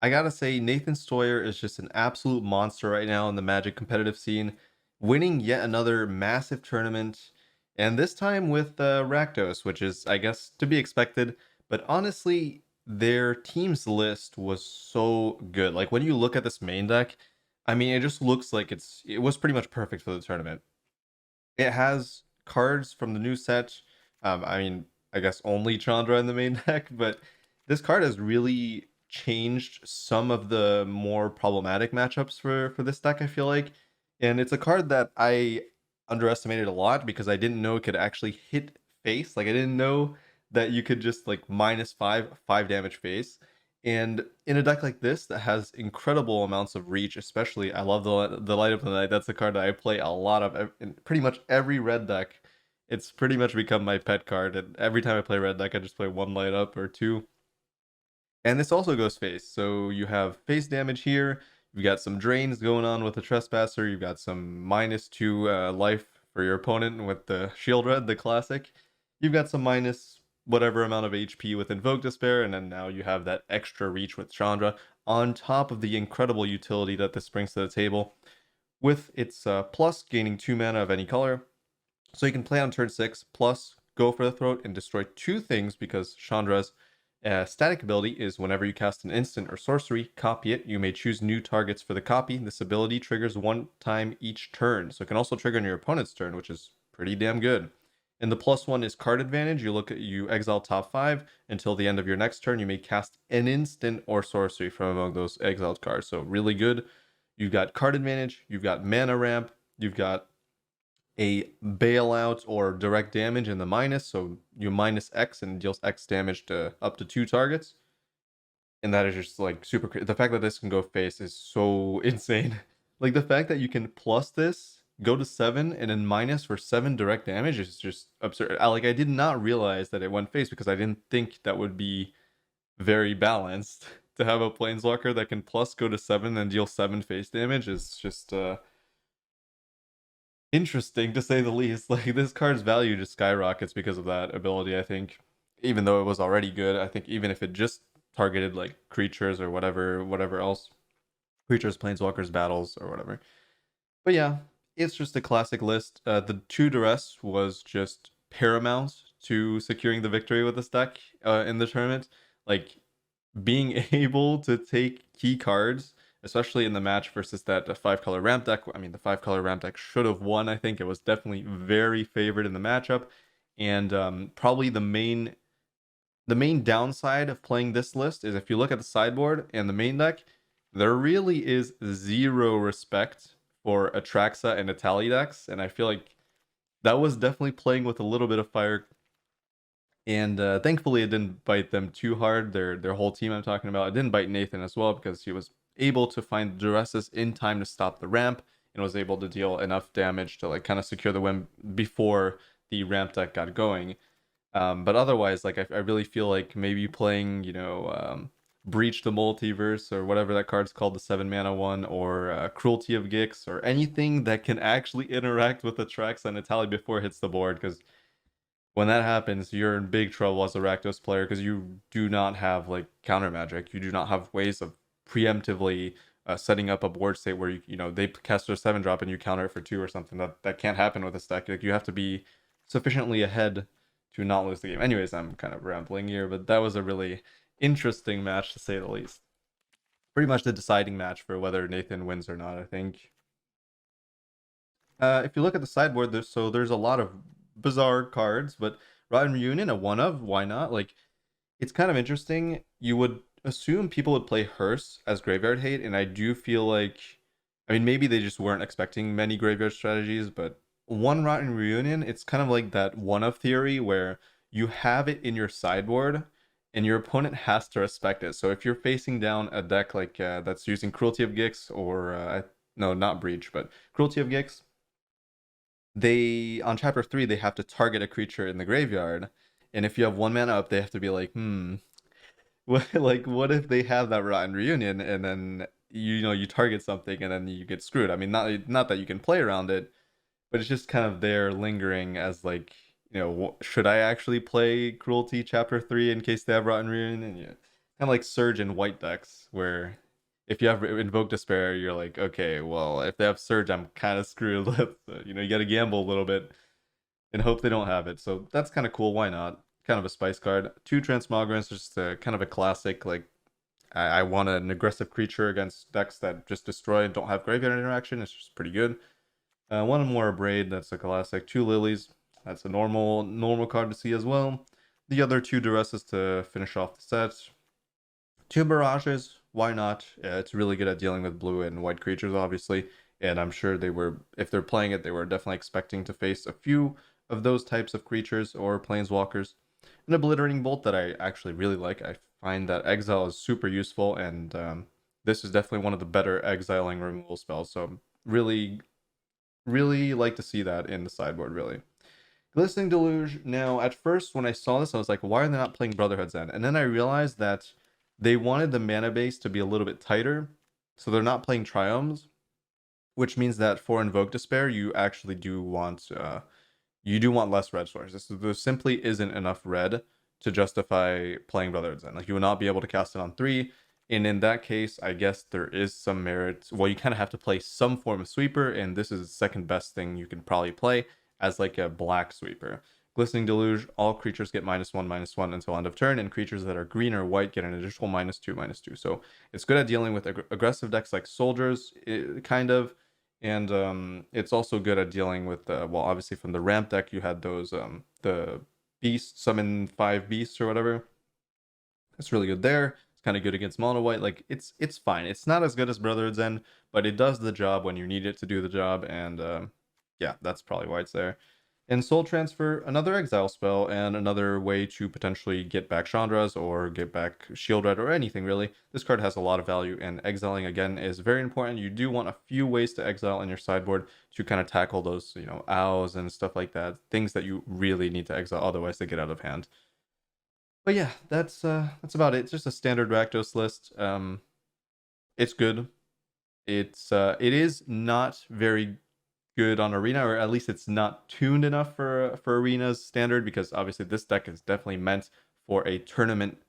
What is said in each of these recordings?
I gotta say, Nathan Steuer is just an absolute monster right now in the Magic competitive scene, winning yet another massive tournament, and this time with Rakdos, which is, I guess, to be expected. But honestly, their team's list was so good. Like when you look at this main deck, I mean, it just looks like it was pretty much perfect for the tournament. It has cards from the new set. I mean, I guess only Chandra in the main deck, but this card has really changed some of the more problematic matchups for this deck, I feel like. And it's a card that I underestimated a lot because I didn't know it could actually hit face. Like I didn't know that you could just like -5 damage face. And in a deck like this that has incredible amounts of reach, especially I love the Light of the Night. That's a card that I play a lot of in pretty much every red deck. It's pretty much become my pet card, and every time I play red deck, I just play one light up or two. And this also goes face, so you have face damage here. You've got some drains going on with the Trespasser. You've got some -2 life for your opponent with the Shield Red, the classic. You've got some minus whatever amount of HP with Invoke Despair, and then now you have that extra reach with Chandra, on top of the incredible utility that this brings to the table, with its plus gaining 2 mana of any color. So you can play on turn 6, plus go for the throat and destroy 2 things because Chandra's static ability is whenever you cast an instant or sorcery, copy it. You may choose new targets for the copy. This ability triggers 1 time each turn, so it can also trigger on your opponent's turn, which is pretty damn good. And the +1 is card advantage. You exile top 5 until the end of your next turn. You may cast an instant or sorcery from among those exiled cards. So really good. You've got card advantage. You've got mana ramp. You've got a bailout or direct damage in the minus, so you minus X and it deals X damage to up to 2 targets. And that is just like super. The fact that this can go face is so insane. Like the fact that you can plus this, go to 7, and then minus for 7 direct damage is just absurd. I did not realize that it went face because I didn't think that would be very balanced. To have a planeswalker that can plus go to 7 and deal 7 face damage is just interesting to say the least. Like this card's value just skyrockets because of that ability, I think. Even though it was already good, I think even if it just targeted like creatures or whatever else, creatures, planeswalkers, battles, or whatever. But yeah, it's just a classic list. The 2 duress was just paramount to securing the victory with this deck in the tournament. Like being able to take key cards, especially in the match versus that 5-color ramp deck. I mean, the 5-color ramp deck should have won. I think it was definitely very favored in the matchup, and probably the main downside of playing this list is if you look at the sideboard and the main deck, there really is zero respect for Atraxa and Atali decks, and I feel like that was definitely playing with a little bit of fire. And thankfully, it didn't bite them too hard. Their whole team I'm talking about. It didn't bite Nathan as well because he was able to find Duresses in time to stop the ramp and was able to deal enough damage to like kind of secure the win before the ramp deck got going. But otherwise, like I really feel like maybe playing, Breach the Multiverse or whatever that card's called, the 7 mana one, or Cruelty of Gix, or anything that can actually interact with the tracks and Atali before it hits the board, because when that happens, you're in big trouble as a Rakdos player because you do not have like counter magic. You do not have ways of preemptively setting up a board state where they cast their 7-drop and you counter it for 2 or something. That can't happen with this deck. Like you have to be sufficiently ahead to not lose the game. Anyways, I'm kind of rambling here, but that was a really interesting match to say the least. Pretty much the deciding match for whether Nathan wins or not, I think. If you look at the sideboard, there's a lot of bizarre cards, but Rotten Reunion, a one of, why not? Like, it's kind of interesting. You would assume people would play Hearse as graveyard hate, and I do feel like, I mean, maybe they just weren't expecting many graveyard strategies, but one Rotten Reunion, it's kind of like that one of theory where you have it in your sideboard and your opponent has to respect it. So if you're facing down a deck like that's using Cruelty of Gix or no, not Breach, but Cruelty of Gix, they on chapter 3 they have to target a creature in the graveyard, and if you have 1 mana up, they have to be like, what if they have that Rotten Reunion and then you target something and then you get screwed. I mean, not that you can play around it, but it's just kind of there lingering as like, should I actually play Cruelty chapter 3 in case they have Rotten Reunion? And yeah, of like Surge in white decks, where if you have Invoke Despair, you're like, okay, well, if they have Surge, I'm kind of screwed. So, you know, you got to gamble a little bit and hope they don't have it. So that's kind of cool. Why not? Kind of a spice card. Two Transmogrants, just a kind of a classic. Like I want an aggressive creature against decks that just destroy and don't have graveyard interaction. It's just pretty good. One more Braid, that's a classic. Two Lilies, that's a normal card to see as well. The other two Duresses to finish off the set. Two Mirages, why not? It's really good at dealing with blue and white creatures, obviously. And I'm sure they were, if they're playing it, they were definitely expecting to face a few of those types of creatures or planeswalkers. An Obliterating Bolt that I actually really like. I find that Exile is super useful, and this is definitely one of the better exiling removal spells. So really, really like to see that in the sideboard, really. Glistening Deluge. Now, at first, when I saw this, I was like, why are they not playing Brotherhood's End? And then I realized that they wanted the mana base to be a little bit tighter, so they're not playing Triomes, which means that for Invoke Despair, you actually do want less red sources. There simply isn't enough red to justify playing Brotherhood's End. Like, you will not be able to cast it on 3, and in that case, I guess there is some merit. Well, you kind of have to play some form of sweeper, and this is the second best thing you can probably play as like a black sweeper. Glistening Deluge, all creatures get -1/-1 until end of turn, and creatures that are green or white get an additional -2/-2. So it's good at dealing with aggressive decks like soldiers, kind of, and it's also good at dealing with well, obviously from the ramp deck you had those the beast summon 5 beasts or whatever. It's really good there. It's kind of good against mono white. Like it's fine. It's not as good as Brotherhood's End, but it does the job when you need it to do the job, and yeah, that's probably why it's there. And Soul Transfer, another exile spell, and another way to potentially get back Chandras or get back Shield Red or anything really. This card has a lot of value, and exiling again is very important. You do want a few ways to exile in your sideboard to kind of tackle those, you know, owls and stuff like that. Things that you really need to exile, otherwise they get out of hand. But yeah, that's about it. It's just a standard Rakdos list. It's good. It is not very good on Arena, or at least it's not tuned enough for Arena's standard, because obviously this deck is definitely meant for a tournament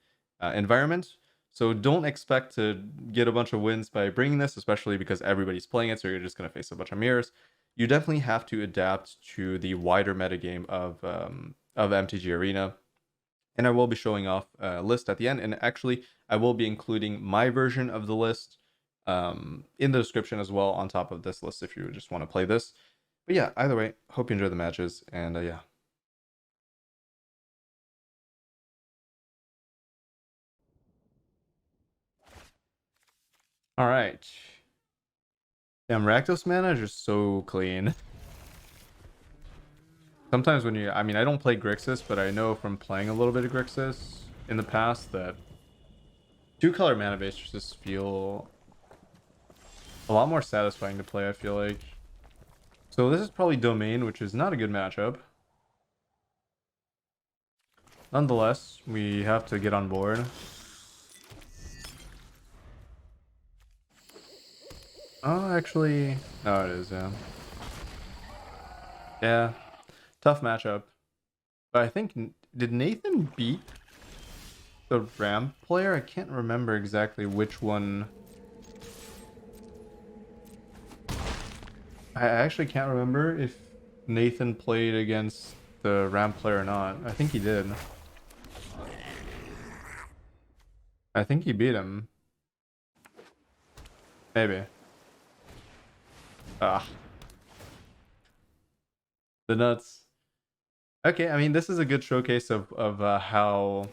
environment. So don't expect to get a bunch of wins by bringing this, especially because everybody's playing it, so you're just going to face a bunch of mirrors. You definitely have to adapt to the wider metagame of MTG Arena. And I will be showing off a list at the end. And actually, I will be including my version of the list in the description as well on top of this list if you just want to play this. But yeah, either way, hope you enjoy the matches. And yeah. All right. Damn, Rakdos mana is just so clean. Sometimes when you, I mean, I don't play Grixis, but I know from playing a little bit of Grixis in the past that 2-color mana base just feel a lot more satisfying to play, I feel like. So this is probably Domain, which is not a good matchup. Nonetheless, we have to get on board. Oh, actually, no, it is, yeah. Yeah, tough matchup. But I think, did Nathan beat the Ram player? I can't remember exactly which one. I actually can't remember if Nathan played against the Ram player or not. I think he did. I think he beat him. Maybe. Ah, the nuts. Okay, I mean, this is a good showcase of how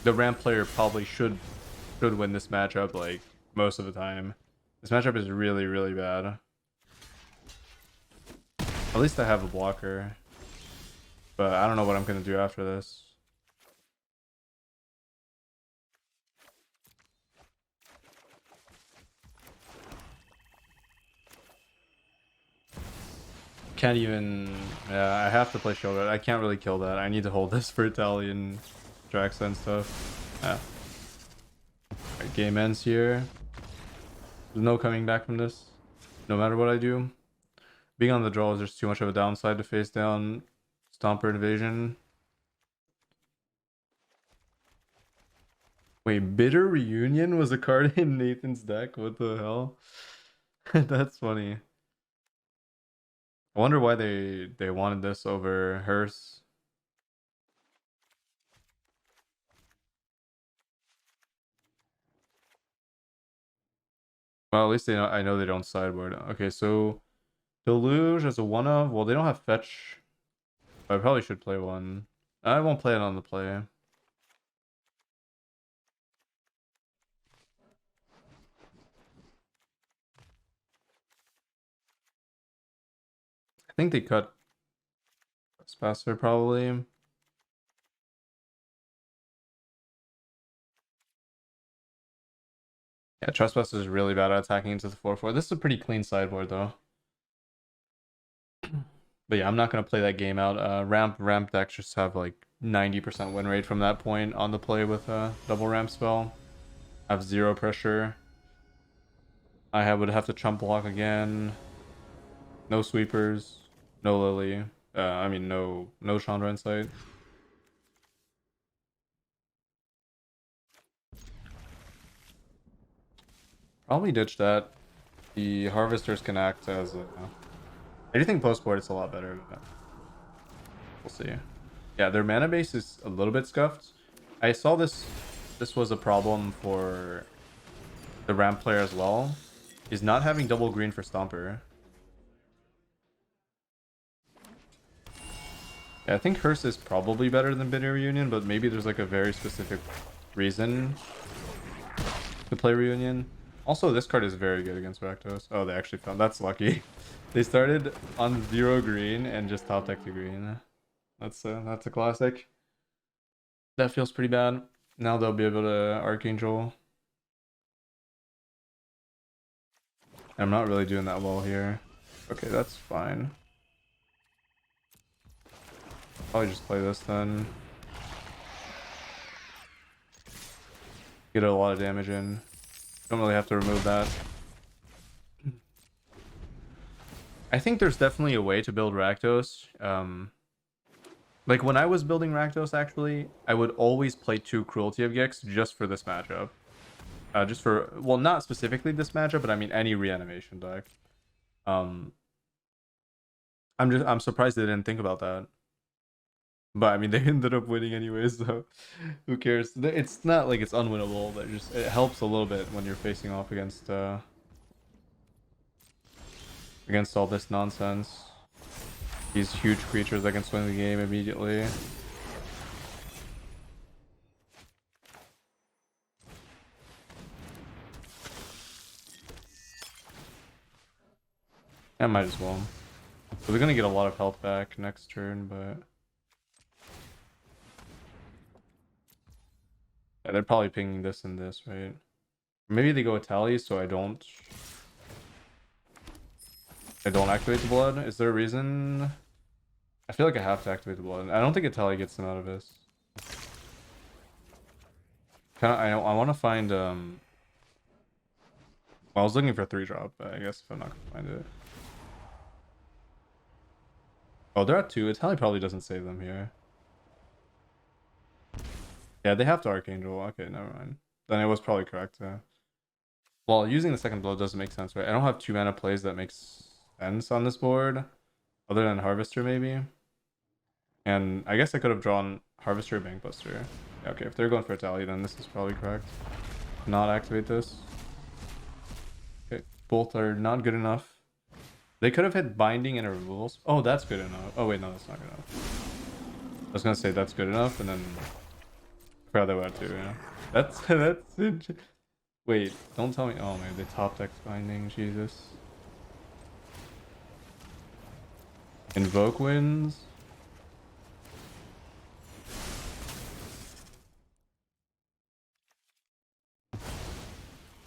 the Ram player probably should win this matchup, like, most of the time. This matchup is really, really bad. At least I have a blocker. But I don't know what I'm going to do after this. Can't even... Yeah, I have to play Shogun. I can't really kill that. I need to hold this for Italian Draxa and stuff. Yeah. Right, game ends here. There's no coming back from this. No matter what I do. Being on the draw is just too much of a downside to face down Stomper Invasion. Wait, Bitter Reunion was a card in Nathan's deck? What the hell? That's funny. I wonder why they wanted this over Hearse. Well, at least they know, I know they don't sideboard. Okay, so Deluge as a one of. Well, they don't have fetch. I probably should play one. I won't play it on the play. I think they cut Trespasser probably. Yeah, Trespasser is really bad at attacking into the 4/4. This is a pretty clean sideboard though. But yeah, I'm not gonna play that game out. Ramp decks just have like 90% win rate from that point on the play with a double ramp spell. I have zero pressure. Would have to chump block again. No sweepers. No Lily. I mean no Chandra Insight. Probably ditch that. The harvesters can act as a. I do think postboard is a lot better, but we'll see. Yeah, their mana base is a little bit scuffed. I saw this. This was a problem for the ramp player as well. Is not having double green for Stomper. Yeah, I think Hearse is probably better than Bitter Reunion, but maybe there's like a very specific reason to play Reunion. Also, this card is very good against Rakdos. Oh, they actually found that's lucky. They started on 0 green and just top decked to green. That's a classic. That feels pretty bad. Now they'll be able to Archangel. I'm not really doing that well here. Okay, that's fine. Probably just play this then. Get a lot of damage in. Don't really have to remove that. I think there's definitely a way to build Rakdos. Like when I was building Rakdos, actually, I would always play 2 Cruelty of Gex just for this matchup. Just for, well, not specifically this matchup, but I mean any reanimation deck. I'm surprised they didn't think about that. But I mean, they ended up winning anyways, so who cares? It's not like it's unwinnable, but it helps a little bit when you're facing off against all this nonsense. These huge creatures that can swing the game immediately. I might as well. So they're gonna get a lot of health back next turn, but yeah, they're probably pinging this and this, right? Maybe they go Tally, so I don't activate the blood. Is there a reason? I feel like I have to activate the blood. I don't think Tally gets them out of this. I want to find well, I was looking for 3-drop, but I guess if I'm not gonna find it. Oh, they're at 2. Tally probably doesn't save them here. Yeah, they have to Archangel. Okay, never mind. Then I was probably correct. Well, using the second blow doesn't make sense, right? I don't have 2 mana plays that makes sense on this board, other than Harvester maybe. And I guess I could have drawn Harvester or Bankbuster. Yeah, okay, if they're going for a Tally, then this is probably correct. Not activate this. Okay, both are not good enough. They could have hit Binding and a removal. Oh, that's good enough. Oh wait, no, that's not good enough. I was gonna say that's good enough, and then I forgot they would too. Yeah, that's. Wait, don't tell me. Oh man, they top deck Binding. Jesus. Invoke wins.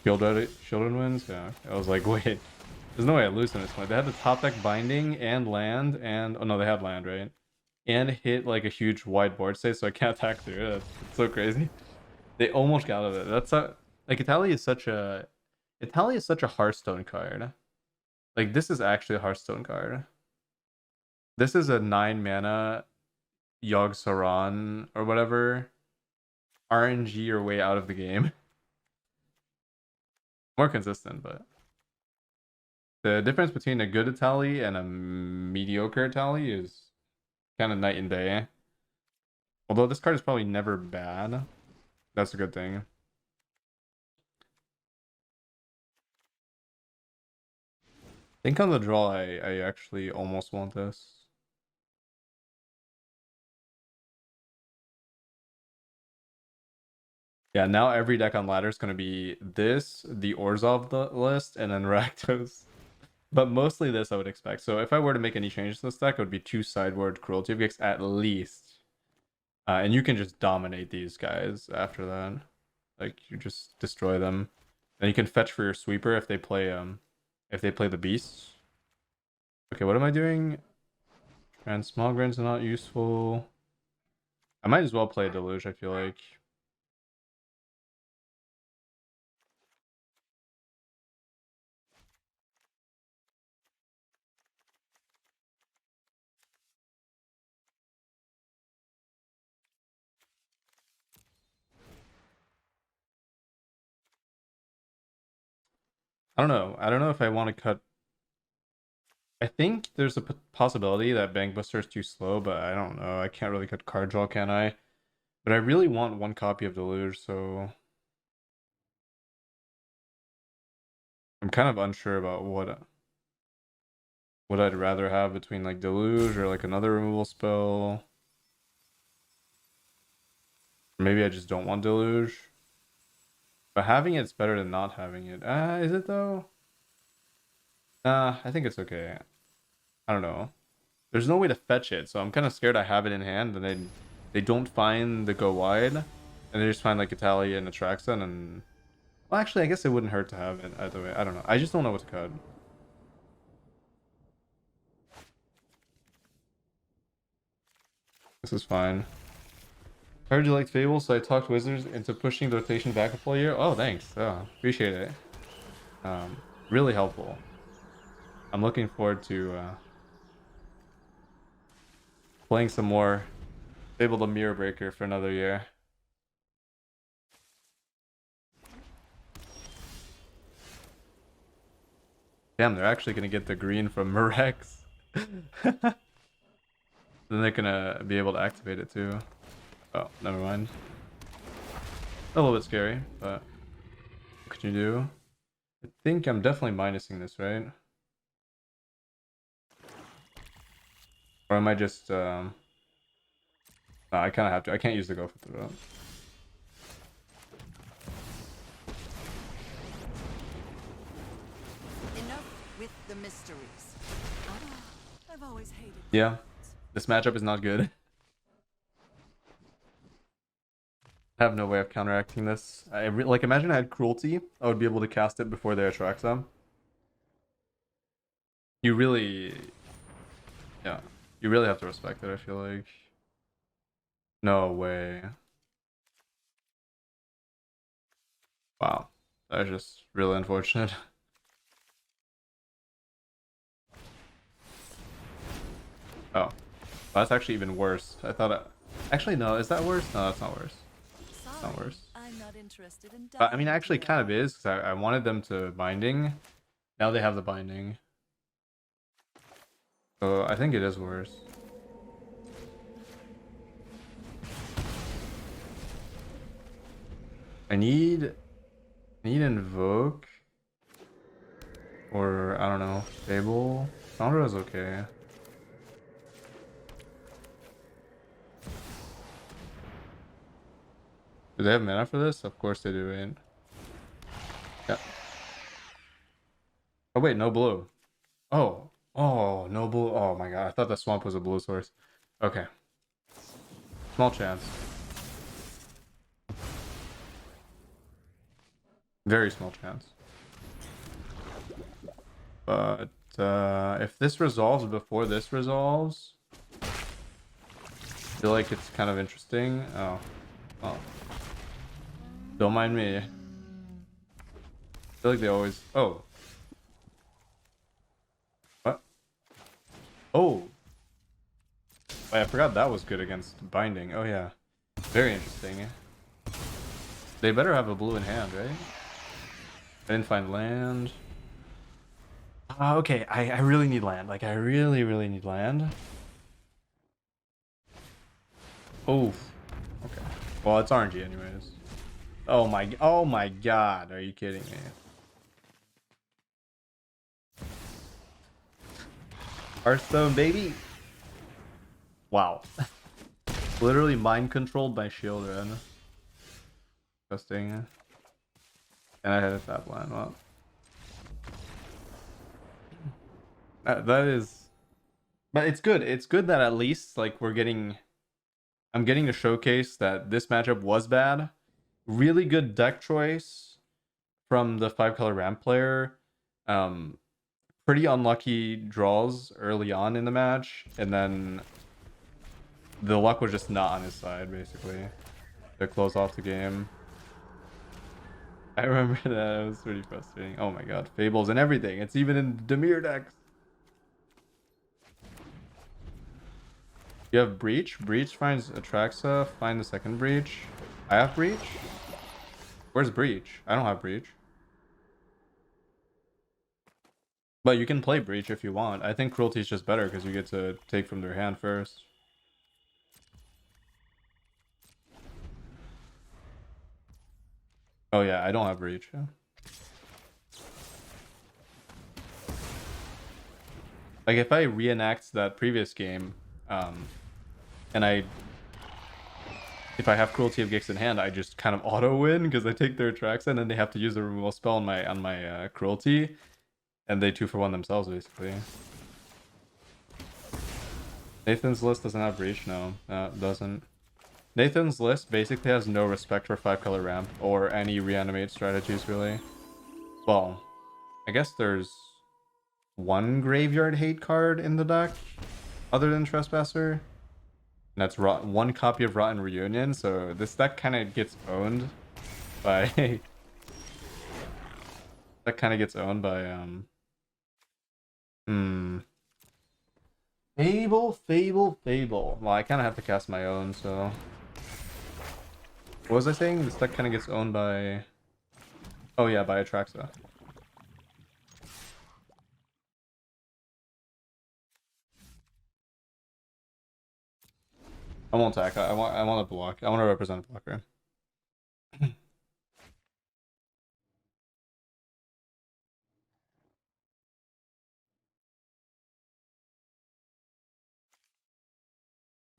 Children wins. Yeah, I was like, wait, there's no way I lose in this point. They had the top deck Binding and land, and oh no, they had land, right? And hit like a huge wide board state, so I can't attack through it. It's so crazy. They almost got out of it. That's like Italy is such a Hearthstone card. Like this is actually a Hearthstone card. This is a 9 mana Yogg Saron or whatever RNG your way out of the game. More consistent, but the difference between a good tally and a mediocre tally is kind of night and day. Although this card is probably never bad. That's a good thing. I think on the draw, I actually almost want this. Yeah, now every deck on ladder is going to be this, the Orzhov list, and then Rakdos. But mostly this I would expect. So if I were to make any changes to this deck, it would be 2 sideboard Cruelty of Gex at least. And you can just dominate these guys after that. Like, you just destroy them. And you can fetch for your sweeper if they play the beasts. Okay, what am I doing? Transmogrants are not useful. I might as well play a Deluge, I feel like. I don't know. I don't know if I want to cut. I think there's a possibility that Bank Buster is too slow, but I don't know. I can't really cut card draw, can I? But I really want 1 copy of Deluge, so I'm kind of unsure about what I'd rather have between like Deluge or like another removal spell. Or maybe I just don't want Deluge. But having it's better than not having it. Is it though? I think it's okay. I don't know. There's no way to fetch it, so I'm kind of scared I have it in hand and they don't find the go wide, and they just find like Italia and Atraxa, and well, actually, I guess it wouldn't hurt to have it either way. I don't know. I just don't know what to cut. This is fine. I heard you liked Fable, so I talked Wizards into pushing the rotation back a full year. Oh, thanks. Oh, appreciate it. Really helpful. I'm looking forward to playing some more Fable the Mirror Breaker for another year. Damn, they're actually gonna get the green from Mirex. Then they're gonna be able to activate it too. Oh, never mind. A little bit scary, but what can you do? I think I'm definitely minusing this, right? Or am I just no, I kind of have to. I can't use the go for throw. Enough with the mysteries. I've always hated. Yeah, this matchup is not good. I have no way of counteracting this. Like, imagine I had Cruelty. I would be able to cast it before they attract them. You really, yeah, you really have to respect it, I feel like. No way. Wow, that's just really unfortunate. Oh, that's actually even worse. I thought actually, no, is that worse? No, that's not worse. It's not worse. I'm not interested in I mean, actually, kind of is, because I wanted them to binding. Now they have the binding. So I think it is worse. I need Invoke. Or, I don't know, Fable. Chandra is okay. Do they have mana for this? Of course they do, right? Yeah. Oh wait, no blue. Oh. Oh, no blue. Oh my god, I thought the swamp was a blue source. Okay. Small chance. Very small chance. But if this resolves before this resolves, I feel like it's kind of interesting. Oh. Oh. Don't mind me. I feel like they always... Oh. What? Oh. Wait, I forgot that was good against binding. Oh yeah. Very interesting. They better have a blue in hand, right? I didn't find land. Okay, I really need land. Like, I really, really need land. Oh, okay. Well, it's RNG anyways. Oh my god, are you kidding me? Hearthstone, baby! Wow. Literally mind controlled by Children. Disgusting. And I had a tap line. Well, that is. But it's good. It's good that at least like we're getting. I'm getting to showcase that this matchup was bad. Really good deck choice from the 5-color ramp player. Pretty unlucky draws early on in the match, and then the luck was just not on his side basically to close off the game. I remember that. It was pretty frustrating. Oh my god, fables and everything. It's even in Demir decks. You have breach. Breach finds Atraxa. Find the second breach. I have breach. Where's breach? I don't have breach. But you can play breach if you want. I think cruelty is just better because you get to take from their hand first. Oh yeah, I don't have breach. Yeah. Like if I reenact that previous game, and if I have Cruelty of Gix in hand, I just kind of auto win because I take their tracks and then they have to use the removal spell on my Cruelty, and they 2-for-1 themselves basically. Nathan's list doesn't have breach. No, it doesn't. Nathan's list basically has no respect for 5-color ramp or any reanimate strategies really. Well, I guess there's one graveyard hate card in the deck other than Trespasser. And that's one copy of Rotten Reunion, so this deck kind of gets owned by that kind of gets owned by Fable. Well, I kind of have to cast my own, so what was I saying? This deck kind of gets owned by, oh yeah, by Atraxa. I won't attack. I want to block. I want to represent a blocker.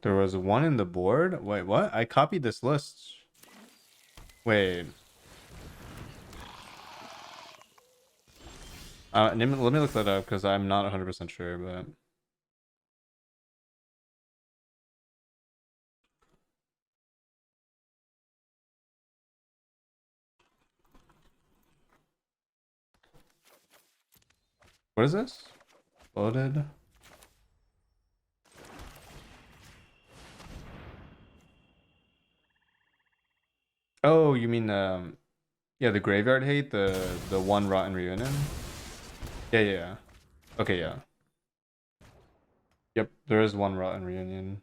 There was one in the board. Wait, what? I copied this list. Wait. Let me look that up because I'm not 100% sure, but what is this? Loaded. Oh, you mean yeah, the graveyard hate, the one Rotten Reunion. Yeah. Okay, yeah. Yep, there is one Rotten Reunion.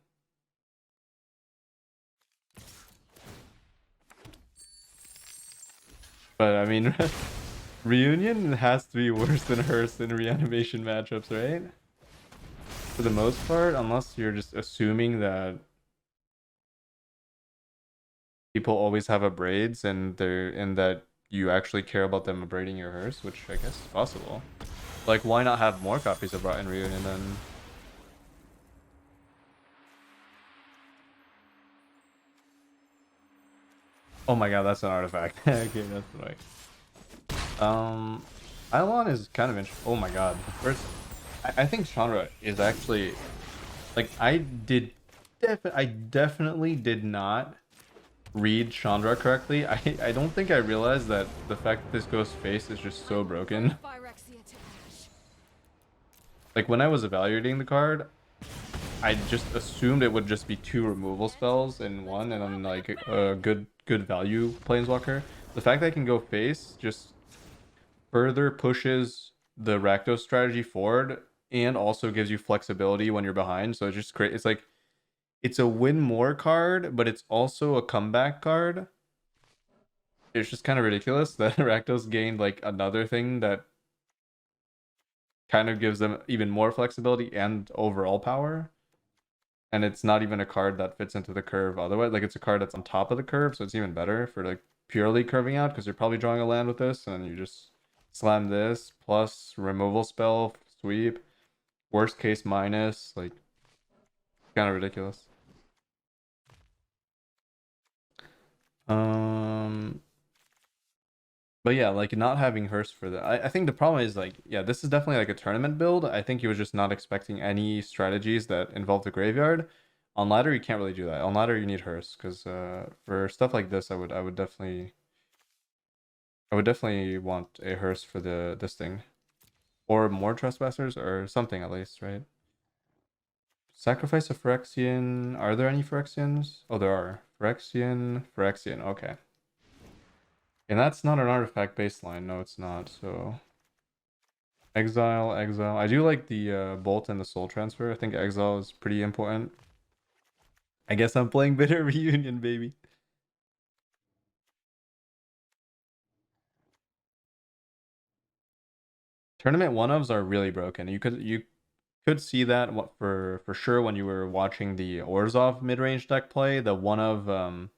But I mean, Reunion has to be worse than Hearst in reanimation matchups, right? For the most part, unless you're just assuming that people always have a braids and that you actually care about them braiding your Hearst, which I guess is possible. Like, why not have more copies of Rotten Reunion then? Oh my god, that's an artifact. Okay, that's right. Eidolon is kind of interesting. Oh my god. First, I think Chandra is actually like I definitely did not read Chandra correctly. I don't think I realized that the fact that this goes face is just so broken. Like when I was evaluating the card, I just assumed it would just be 2 removal spells in one, and then like a good value planeswalker. The fact that I can go face just further pushes the Rakdos strategy forward and also gives you flexibility when you're behind. So it's just great. It's like it's a win more card, but it's also a comeback card. it's just kind of ridiculous that Rakdos gained like another thing that kind of gives them even more flexibility and overall power. And it's not even a card that fits into the curve otherwise. Like it's a card that's on top of the curve, so it's even better for like purely curving out because you're probably drawing a land with this, and you just slam this plus removal spell, sweep, worst case minus, like kind of ridiculous. Um, but yeah, like not having Hearst for that. I think the problem is like, yeah, this is definitely like a tournament build. I think he was just not expecting any strategies that involve the graveyard. On ladder, you can't really do that. On ladder, you need Hearst because for stuff like this, I would definitely want a Hearst for this thing, or more trespassers or something at least, right? Sacrifice a Phyrexian. Are there any Phyrexians? Oh, there are. Phyrexian. Okay. And that's not an artifact baseline. No, it's not. So exile. I do like the bolt and the soul transfer. I think exile is pretty important. I guess I'm playing Bitter Reunion, baby. Tournament one-ofs are really broken. You could see that for sure when you were watching the Orzhov mid-range deck play. The one of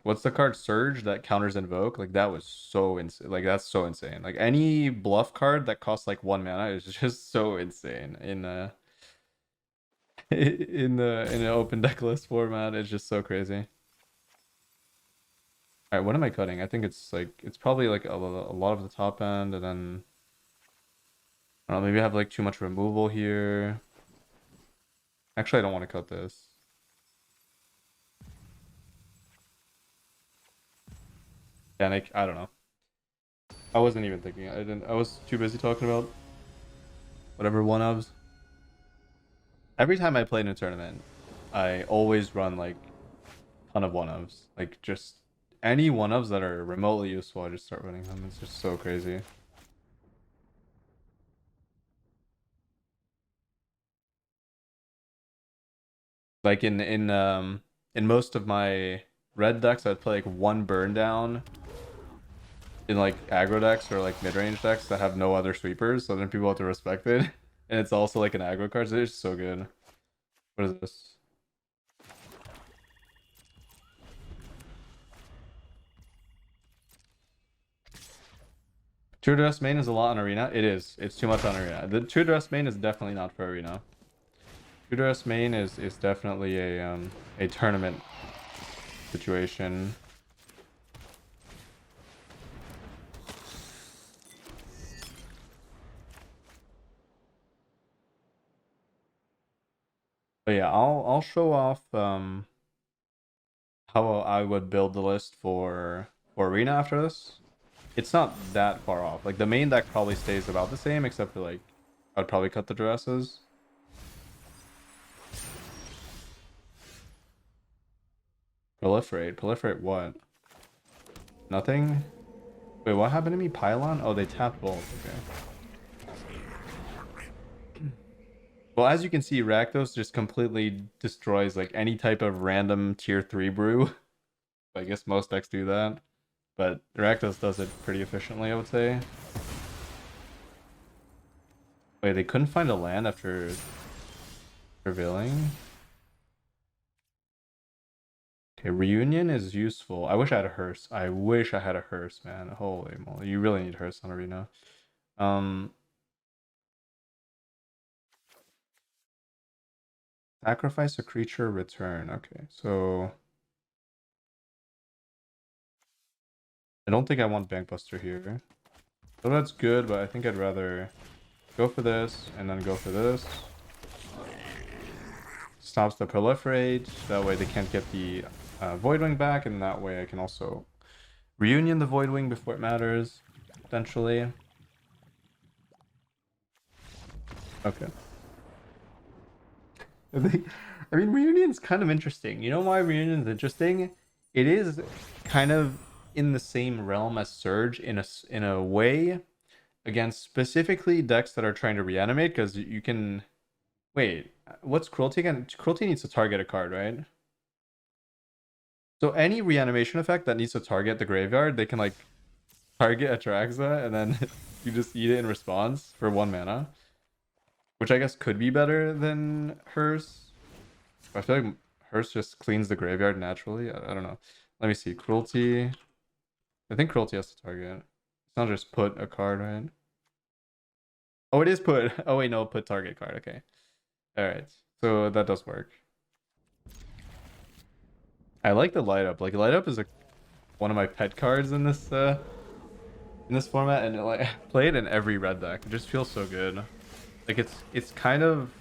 what's the card Surge that counters Invoke? Like that was so insane. Like that's so insane. Like any bluff card that costs like 1 mana is just so insane in in an open deck list format. It's just so crazy. All right, what am I cutting? I think it's probably like a lot of the top end, and then I don't know, maybe I have like too much removal here. Actually, I don't want to cut this. Yeah, and I don't know. I wasn't even thinking. I was too busy talking about whatever one ofs. Every time I play in a tournament, I always run like a ton of one ofs. Like just any one ofs that are remotely useful, I just start running them. It's just so crazy. Like in most of my red decks, I'd play like one burn down in like aggro decks or like mid-range decks that have no other sweepers, so then people have to respect it. And it's also like an aggro card, so it's so good. What is this? True Dress main is a lot on Arena. It is. It's too much on Arena. The True Dress main is definitely not for Arena. True Dress main is definitely a tournament situation. But yeah, I'll show off how I would build the list for Arena after this. It's not that far off. Like the main deck probably stays about the same, except for like I'd probably cut the dresses. Proliferate what? Nothing? Wait, what happened to me? Pylon? Oh, they tapped both. Okay. Well, as you can see, Rakdos just completely destroys like any type of random tier 3 brew. I guess most decks do that. But Rakdos does it pretty efficiently, I would say. Wait, they couldn't find a land after revealing? Okay, Reunion is useful. I wish I had a hearse. I wish I had a hearse, man. Holy moly. You really need hearse on Arena. Sacrifice a creature, return. Okay, so I don't think I want Bankbuster here. So that's good, but I think I'd rather go for this and then go for this. Stops the proliferate. That way they can't get the Voidwing back, and that way I can also reunion the Voidwing before it matters, potentially. Okay. I mean, Reunion's kind of interesting. You know why Reunion's interesting? It is kind of in the same realm as Surge in a way against specifically decks that are trying to reanimate, because you can wait. What's Cruelty again? Cruelty needs to target a card, right? So any reanimation effect that needs to target the graveyard, they can like target Atraxa and then you just eat it in response for 1 mana. Which I guess could be better than hers. I feel like hers just cleans the graveyard naturally. I don't know. Let me see. Cruelty. I think Cruelty has to target. It's not just put a card, right? Oh, it is put. Oh, wait, no. Put target card. Okay. Alright. So that does work. I like the light up. Like, light up is one of my pet cards in this format, and like play it in every red deck. It just feels so good. Like it's kind of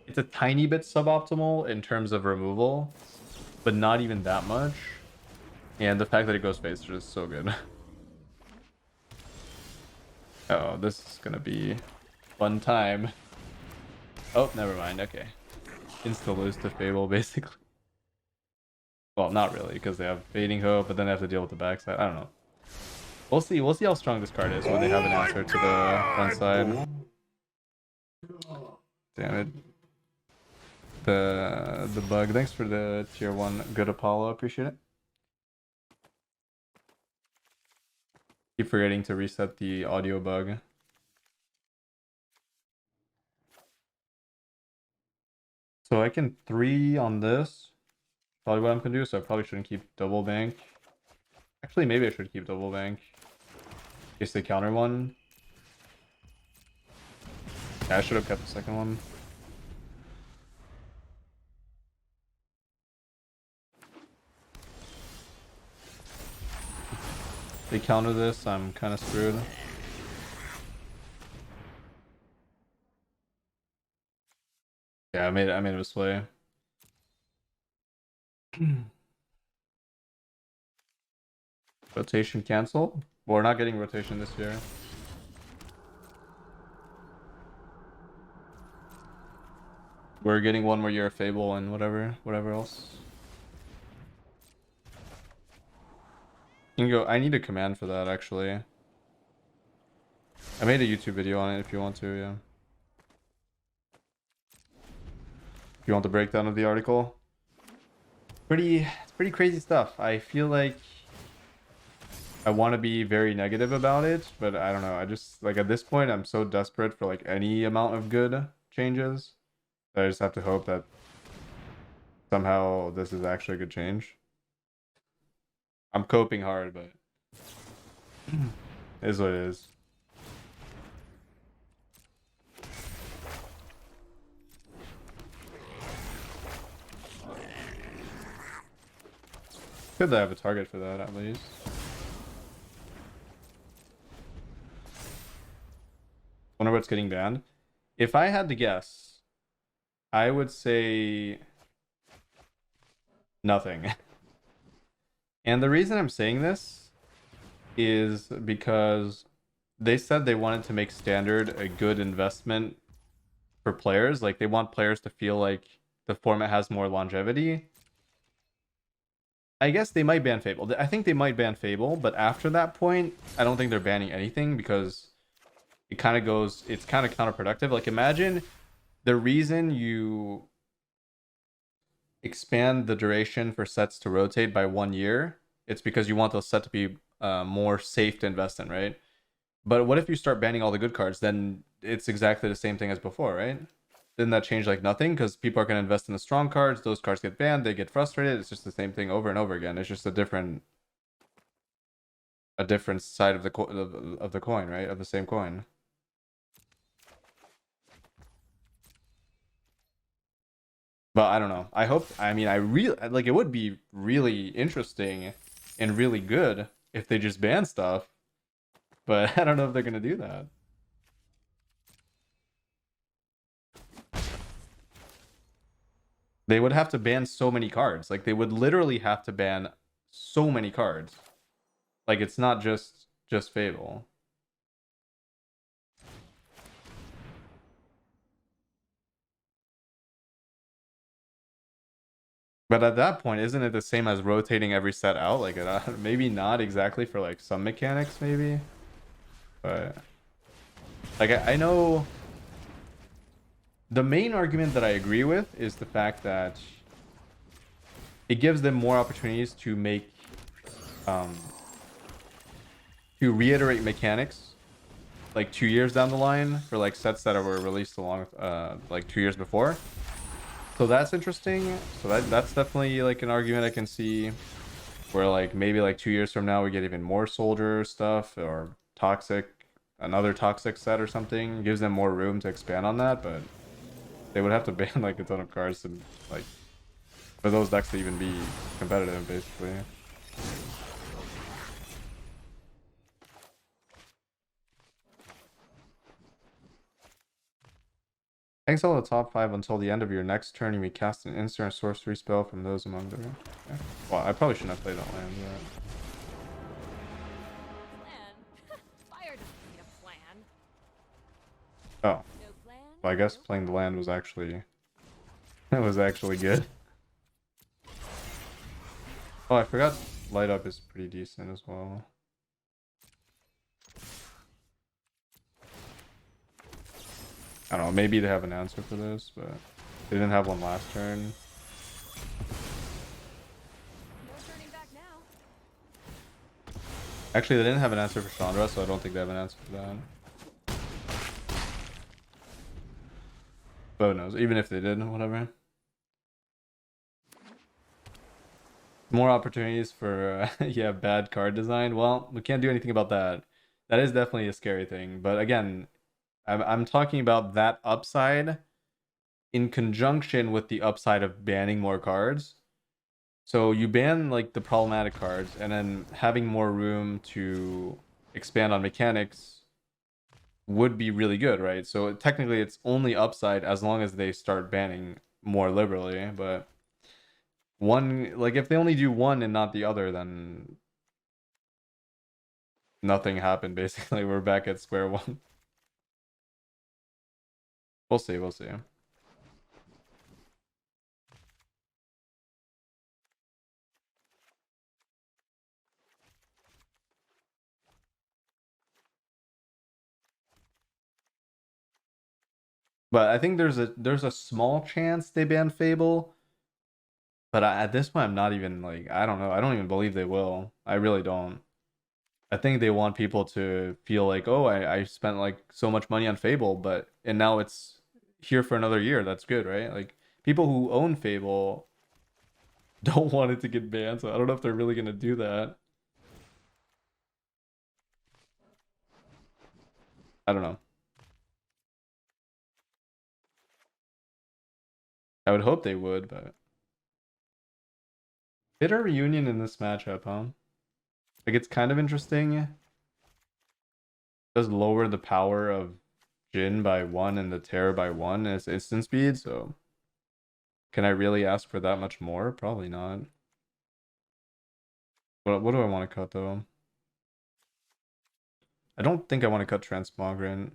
it's a tiny bit suboptimal in terms of removal, but not even that much. And the fact that it goes face is just so good. Oh, this is gonna be fun time. Oh, never mind. Okay, insta lose to Fable basically. Well, not really, because they have Fading Hope, but then they have to deal with the backside. I don't know. We'll see. We'll see how strong this card is when they have an answer to the front side. Damn it. The bug. Thanks for the tier 1 good Apollo. Appreciate it. Keep forgetting to reset the audio bug. So I can 3 on this. Probably what I'm gonna do, so I probably shouldn't keep double bank. Actually, maybe I should keep double bank. In case they counter one. Yeah, I should have kept the second one. If they counter this, I'm kind of screwed. Yeah, I made a misplay. Rotation cancel? Well, we're not getting rotation this year. We're getting one more year of Fable and whatever else. You can go. I need a command for that actually. I made a YouTube video on it if you want to, yeah. If you want the breakdown of the article. It's pretty crazy stuff. I feel like I want to be very negative about it, but I don't know. I just like at this point I'm so desperate for like any amount of good changes that I just have to hope that somehow this is actually a good change. I'm coping hard, but it is what it is. Good that I have a target for that at least. Wonder what's getting banned. If I had to guess, I would say nothing. And the reason I'm saying this is because they said they wanted to make standard a good investment for players. Like they want players to feel like the format has more longevity. I guess they might ban Fable. I think they might ban Fable, but after that point, I don't think they're banning anything because it's kind of counterproductive. Like imagine the reason you expand the duration for sets to rotate by 1 year, it's because you want those set to be more safe to invest in, right? But what if you start banning all the good cards? Then it's exactly the same thing as before, right? Didn't that change like nothing? Because people are going to invest in the strong cards. Those cards get banned. They get frustrated. It's just the same thing over and over again. It's just a different side of the coin, right? Of the same coin. But I don't know. I mean, I really like it would be really interesting and really good if they just ban stuff. But I don't know if they're going to do that. They would have to ban so many cards. Like they would literally have to ban so many cards. Like it's not just Fable. But at that point, isn't it the same as rotating every set out? Like maybe not exactly for like some mechanics, maybe. But like I know the main argument that I agree with is the fact that it gives them more opportunities to make um to reiterate mechanics like 2 years down the line for like sets that were released along like 2 years before. So that's interesting. So that's definitely like an argument I can see where like maybe like 2 years from now we get even more soldier stuff or another toxic set or something. It gives them more room to expand on that, but they would have to ban like a ton of cards to like for those decks to even be competitive basically. Exile the top 5 until the end of your next turn. You may cast an instant or sorcery spell from those among the. Okay. Well, I probably shouldn't have played that land yet. Plan? Fire doesn't need a plan. Oh, No plan? well, I guess No playing the land was actually it was actually good. Oh, I forgot light up is pretty decent as well. I don't know, maybe they have an answer for this, but they didn't have one last turn. No turning back now. Actually, they didn't have an answer for Chandra, so I don't think they have an answer for that. But who knows? Even if they did, whatever. More opportunities for yeah, bad card design. Well, we can't do anything about that. That is definitely a scary thing. But again, I'm talking about that upside in conjunction with the upside of banning more cards. So you ban like the problematic cards and then having more room to expand on mechanics would be really good, right? So technically it's only upside as long as they start banning more liberally, but one like if they only do one and not the other, then nothing happened basically. We're back at square one. We'll see, we'll see. But I think there's a small chance they ban Fable. But at this point, I'm not even like I don't know. I don't even believe they will. I really don't. I think they want people to feel like, oh, I spent like so much money on Fable, but and now it's here for another year. That's good, right? Like people who own Fable don't want it to get banned, so I don't know if they're really gonna do that. I don't know. I would hope they would, but bitter reunion in this matchup, huh? Like it's kind of interesting. It does lower the power of Jin by 1 and the Terror by 1 as instant speed, so can I really ask for that much more? Probably not. What do I want to cut though? I don't think I want to cut Transmogrant.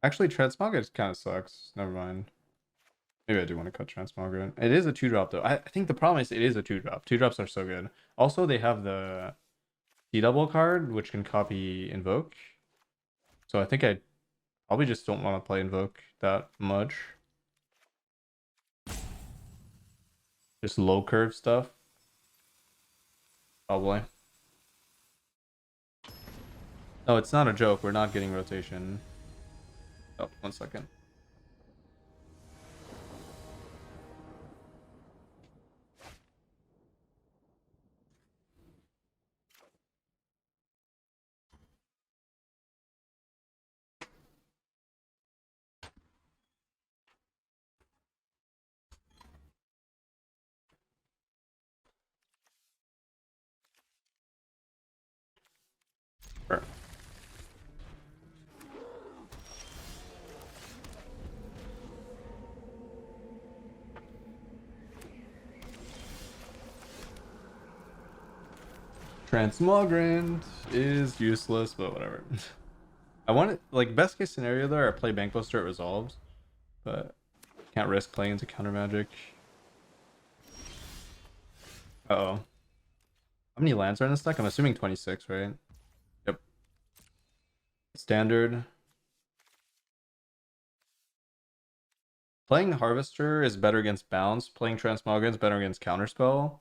Actually, Transmogrant kind of sucks. Never mind. Maybe I do want to cut Transmogrant. It is a 2-drop though. I think the problem is it is a 2-drop. 2-drops are so good. Also, they have the C-double card, which can copy Invoke. So I think I probably just don't want to play Invoke that much. Just low curve stuff. Probably. No, it's not a joke. We're not getting rotation. Oh, 1 second. Sure. Transmogrant is useless, but whatever. I want it like best case scenario there. I play Bank Buster, it resolves, but can't risk playing into counter magic. Uh-oh. How many lands are in this deck? I'm assuming 26, right? Yep. Standard. Playing Harvester is better against Bounce. Playing Transmogre is better against Counterspell.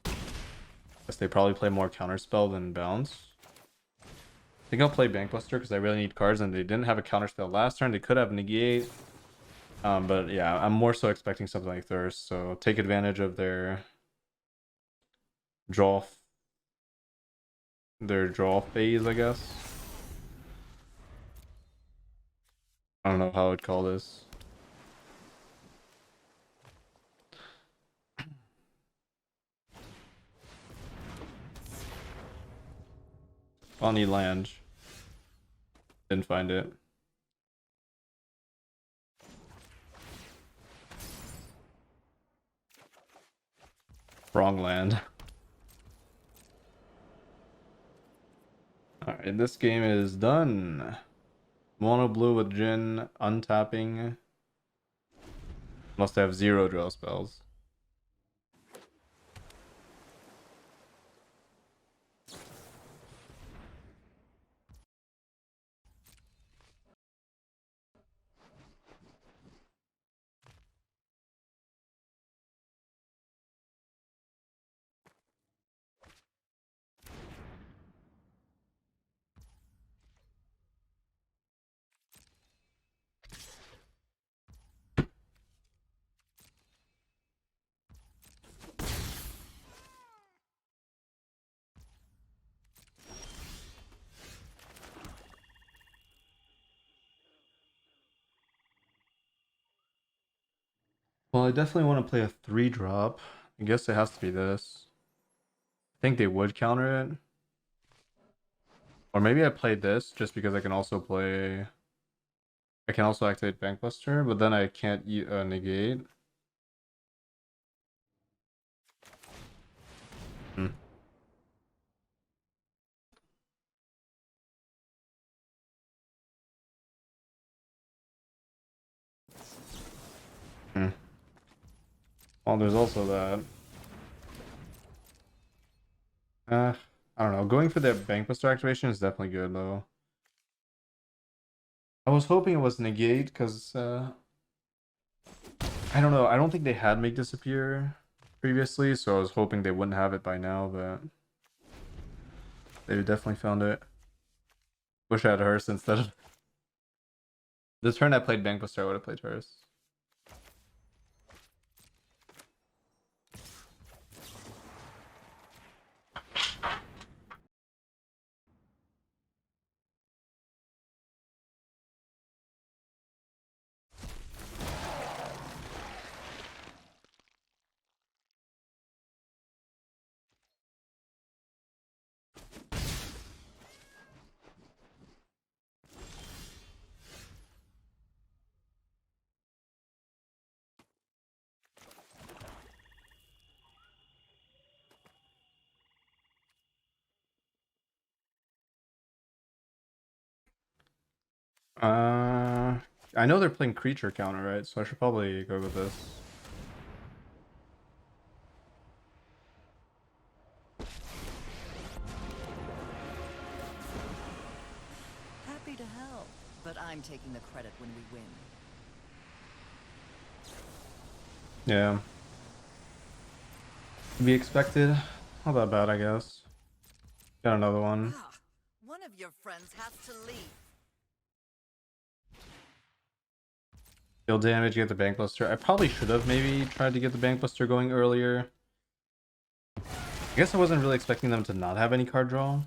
Guess they probably play more Counterspell than Bounce. I think I'll play Bankbuster because I really need cards, and they didn't have a Counterspell last turn. They could have Negate. But yeah, I'm more so expecting something like Thirst, so take advantage of their draw phase, I guess. I don't know how I'd call this. I'll need land. Didn't find it. Wrong land. Alright, this game is done. Mono blue with Jin, untapping. Must have 0 draw spells. Well, I definitely want to play a 3-drop. I guess it has to be this. I think they would counter it. Or maybe I played this just because I can also play... I can also activate Bankbuster, but then I can't negate. Hmm. Hmm. Well, there's also that. I don't know. Going for the Bankbuster activation is definitely good, though. I was hoping it was negate, because... I don't know. I don't think they had Make Disappear previously, so I was hoping they wouldn't have it by now, but... They definitely found it. Wish I had Hearse instead of... This turn I played Bankbuster, I would have played Hearse. I know they're playing creature counter, right? So I should probably go with this. Happy to help, but I'm taking the credit when we win. Yeah. To be expected. Not that bad, I guess. Got another one. Ah, one of your friends has to leave. Deal damage, get the Bankbuster. I probably should have maybe tried to get the Bankbuster going earlier. I guess I wasn't really expecting them to not have any card draw.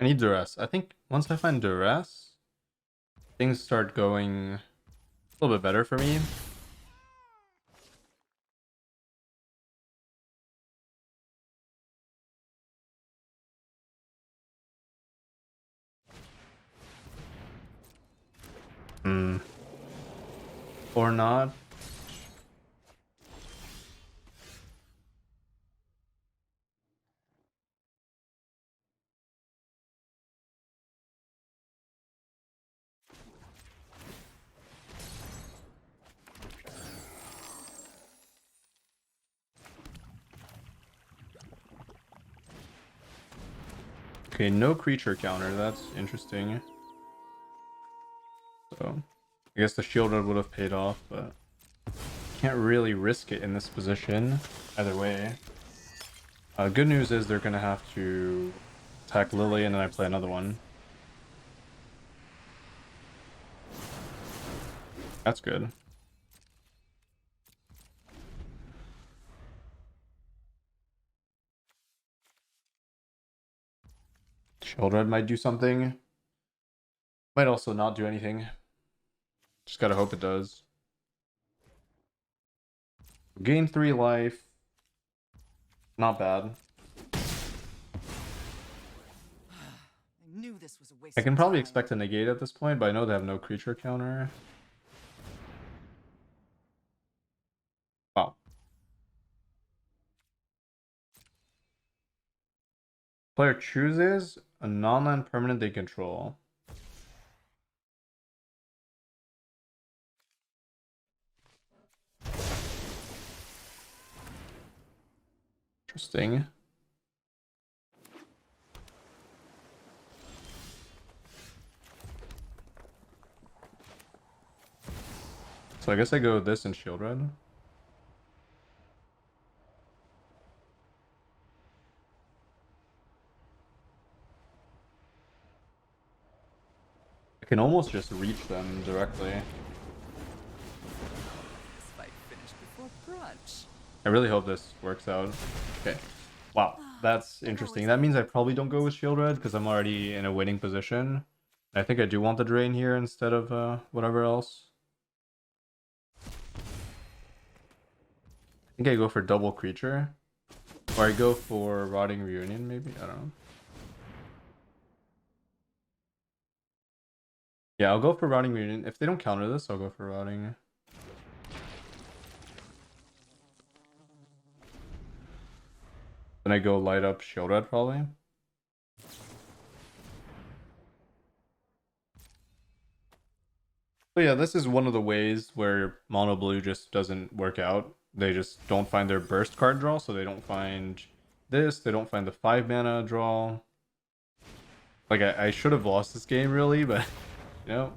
I need Duress. I think once I find Duress, things start going a little bit better for me. Hmm. Or not. Okay, no creature counter. That's interesting. So, I guess the shield would have paid off, but can't really risk it in this position. Either way. Good news is they're gonna have to attack Lily, and then I play another one. That's good. Shieldred might do something. Might also not do anything. Just gotta hope it does. Gain 3 life. Not bad. I knew this was a waste I can of probably time. expect a negate at this point, but I know they have no creature counter. Wow. Player chooses a non-land permanent they control. Interesting. So I guess I go with this and Shieldred. I can almost just reach them directly. This fight finished before brunch. I really hope this works out. Okay. Wow, that's interesting. That means I probably don't go with Shieldred because I'm already in a winning position. I think I do want the drain here instead of whatever else. I think I go for double creature. Or I go for Rotting Reunion, maybe? I don't know. Yeah, I'll go for Rotting Reunion. If they don't counter this, I'll go for Rotting. Then I go light up Shieldred, probably. But yeah, this is one of the ways where mono blue just doesn't work out. They just don't find their burst card draw, so they don't find this, they don't find the 5 mana draw. Like, I should have lost this game, really, but, you know,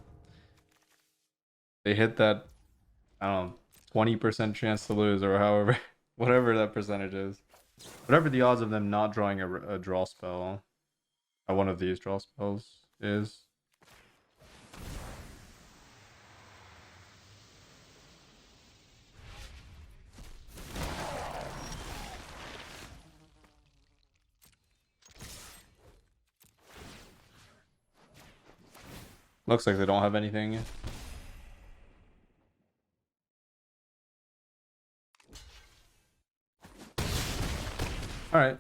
they hit that, I don't know, 20% chance to lose, or however, whatever that percentage is. Whatever the odds of them not drawing a draw spell, one of these draw spells is. Looks like they don't have anything. Alright.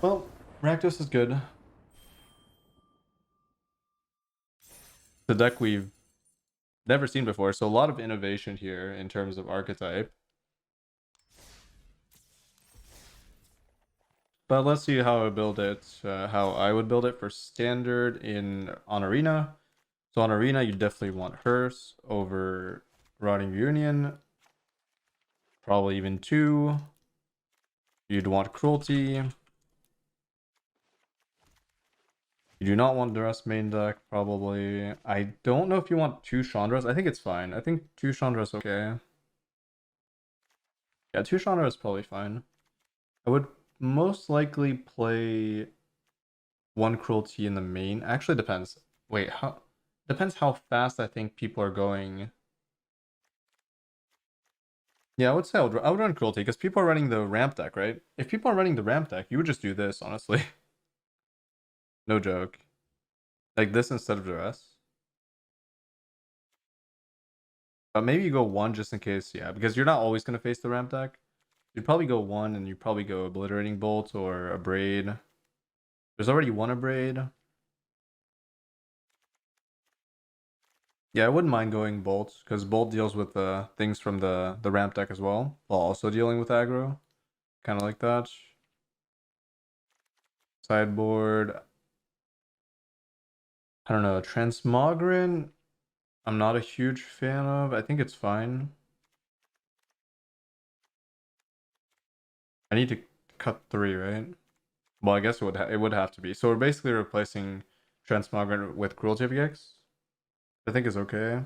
Well, Rakdos is good. The deck we've never seen before, so a lot of innovation here in terms of archetype. But let's see how I build it, how I would build it for standard on Arena. So on Arena, you definitely want Hearse over Rotting Reunion. Probably even 2. You'd want Cruelty. You do not want the rest main deck, probably. I don't know if you want 2 Chandras. I think it's fine. I think 2 Chandras okay. Yeah, 2 Chandras is probably fine. I would most likely play 1 Cruelty in the main. Actually, depends. Wait, how? Depends how fast I think people are going. Yeah, I would say I would run Cruelty because people are running the ramp deck, right? If people are running the ramp deck, you would just do this, honestly. No joke. Like this instead of the rest. But maybe you go 1 just in case, yeah, because you're not always going to face the ramp deck. You'd probably go 1 and you probably go Obliterating Bolt or a Braid. There's already 1 Abrade. Yeah, I wouldn't mind going Bolt because Bolt deals with the things from the ramp deck as well, while also dealing with aggro. Kind of like that. Sideboard. I don't know. Transmogran, I'm not a huge fan of. I think it's fine. I need to cut 3, right? Well, I guess it would have to be. So we're basically replacing Transmogrant with Cruelty of Gex. I think is okay.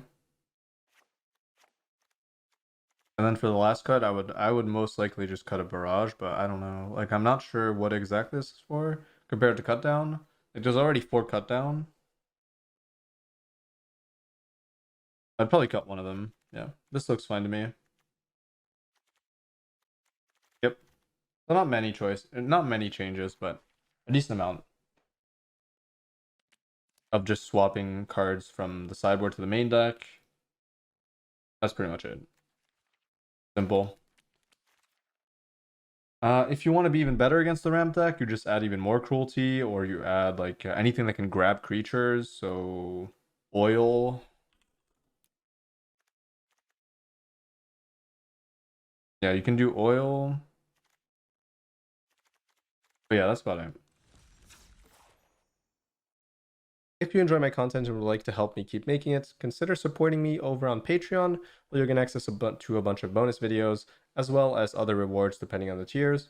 And then for the last cut, I would most likely just cut a barrage, but I don't know. Like I'm not sure what exactly this is for compared to cut down. Like there's already 4 cut down. I'd probably cut one of them. Yeah, this looks fine to me. Yep. So not many changes, but a decent amount of just swapping cards from the sideboard to the main deck. That's pretty much it. Simple. If you want to be even better against the ramp deck, you just add even more cruelty, or you add like anything that can grab creatures. So oil. Yeah, you can do oil. But yeah, that's about it. If you enjoy my content and would like to help me keep making it, consider supporting me over on Patreon, where you'll get access to a bunch of bonus videos, as well as other rewards depending on the tiers.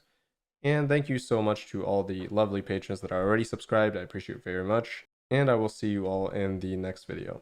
And thank you so much to all the lovely patrons that are already subscribed. I appreciate it very much. And I will see you all in the next video.